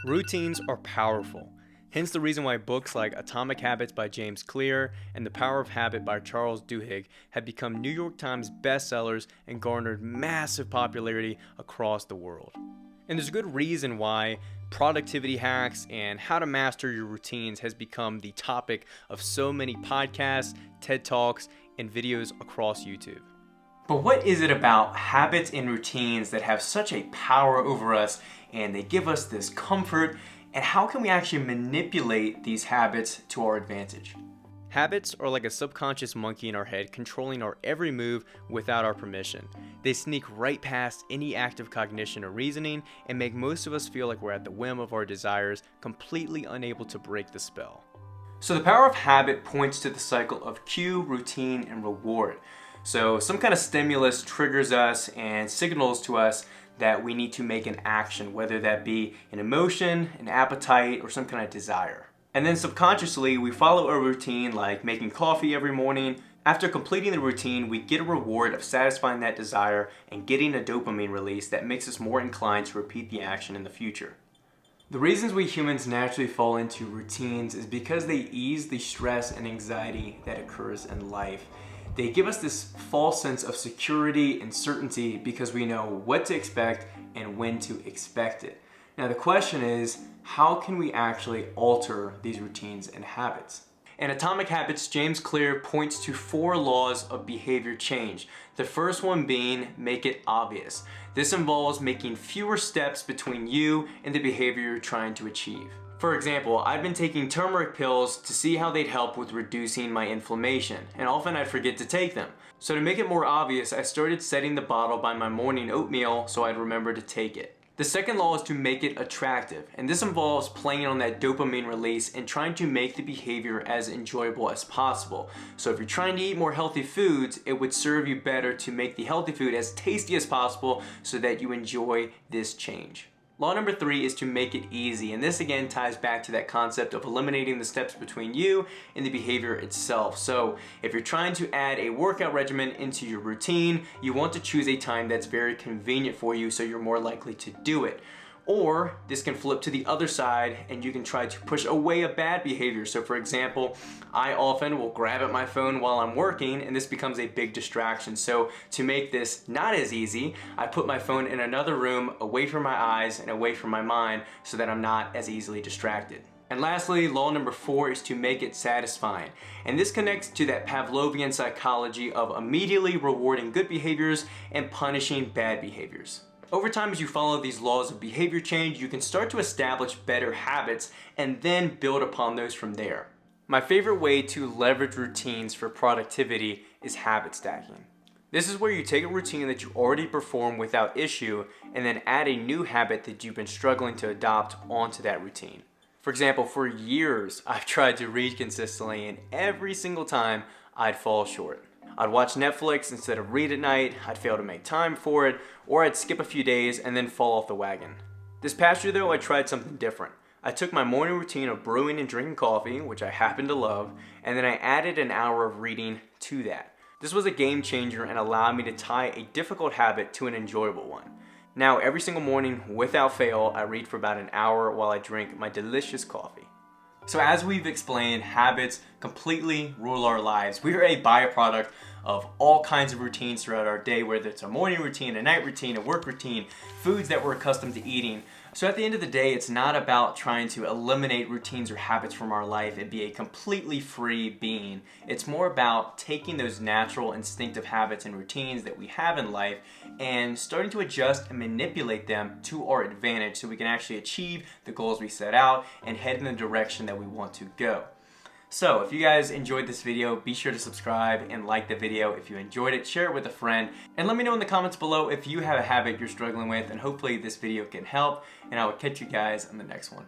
Routines are powerful. Hence the reason why books like Atomic Habits by James Clear and The Power of Habit by Charles Duhigg have become New York Times bestsellers and garnered massive popularity across the world. And there's a good reason why productivity hacks and how to master your routines has become the topic of so many podcasts, TED Talks, and videos across YouTube. But what is it about habits and routines that have such a power over us and they give us this comfort, and how can we actually manipulate these habits to our advantage? Habits are like a subconscious monkey in our head controlling our every move without our permission. They sneak right past any active cognition or reasoning and make most of us feel like we're at the whim of our desires, completely unable to break the spell. So the power of habit points to the cycle of cue, routine, and reward. So some kind of stimulus triggers us and signals to us that we need to make an action, whether that be an emotion, an appetite, or some kind of desire. And then subconsciously, we follow a routine like making coffee every morning. After completing the routine, we get a reward of satisfying that desire and getting a dopamine release that makes us more inclined to repeat the action in the future. The reasons we humans naturally fall into routines is because they ease the stress and anxiety that occurs in life. They give us this false sense of security and certainty because we know what to expect and when to expect it. Now the question is, how can we actually alter these routines and habits? In Atomic Habits, James Clear points to 4 laws of behavior change. The first one being, make it obvious. This involves making fewer steps between you and the behavior you're trying to achieve. For example, I've been taking turmeric pills to see how they'd help with reducing my inflammation, and often I'd forget to take them. So to make it more obvious, I started setting the bottle by my morning oatmeal so I'd remember to take it. The second law is to make it attractive, and this involves playing on that dopamine release and trying to make the behavior as enjoyable as possible. So if you're trying to eat more healthy foods, it would serve you better to make the healthy food as tasty as possible so that you enjoy this change. Law number 3 is to make it easy, and this again ties back to that concept of eliminating the steps between you and the behavior itself. So if you're trying to add a workout regimen into your routine, you want to choose a time that's very convenient for you so you're more likely to do it. Or this can flip to the other side and you can try to push away a bad behavior. So for example, I often will grab at my phone while I'm working and this becomes a big distraction. So to make this not as easy, I put my phone in another room away from my eyes and away from my mind so that I'm not as easily distracted. And lastly, law number 4 is to make it satisfying. And this connects to that Pavlovian psychology of immediately rewarding good behaviors and punishing bad behaviors. Over time, as you follow these laws of behavior change, you can start to establish better habits and then build upon those from there. My favorite way to leverage routines for productivity is habit stacking. This is where you take a routine that you already perform without issue and then add a new habit that you've been struggling to adopt onto that routine. For example, for years, I've tried to read consistently and every single time I'd fall short. I'd watch Netflix instead of read at night, I'd fail to make time for it, or I'd skip a few days and then fall off the wagon. This past year though, I tried something different. I took my morning routine of brewing and drinking coffee, which I happen to love, and then I added an hour of reading to that. This was a game changer and allowed me to tie a difficult habit to an enjoyable one. Now every single morning, without fail, I read for about an hour while I drink my delicious coffee. So as we've explained, habits completely rule our lives. We are a byproduct of all kinds of routines throughout our day, whether it's a morning routine, a night routine, a work routine, foods that we're accustomed to eating. So at the end of the day, it's not about trying to eliminate routines or habits from our life and be a completely free being. It's more about taking those natural instinctive habits and routines that we have in life and starting to adjust and manipulate them to our advantage so we can actually achieve the goals we set out and head in the direction that we want to go. So if you guys enjoyed this video, be sure to subscribe and like the video. If you enjoyed it, share it with a friend, and let me know in the comments below if you have a habit you're struggling with, and hopefully this video can help, and I will catch you guys in the next one.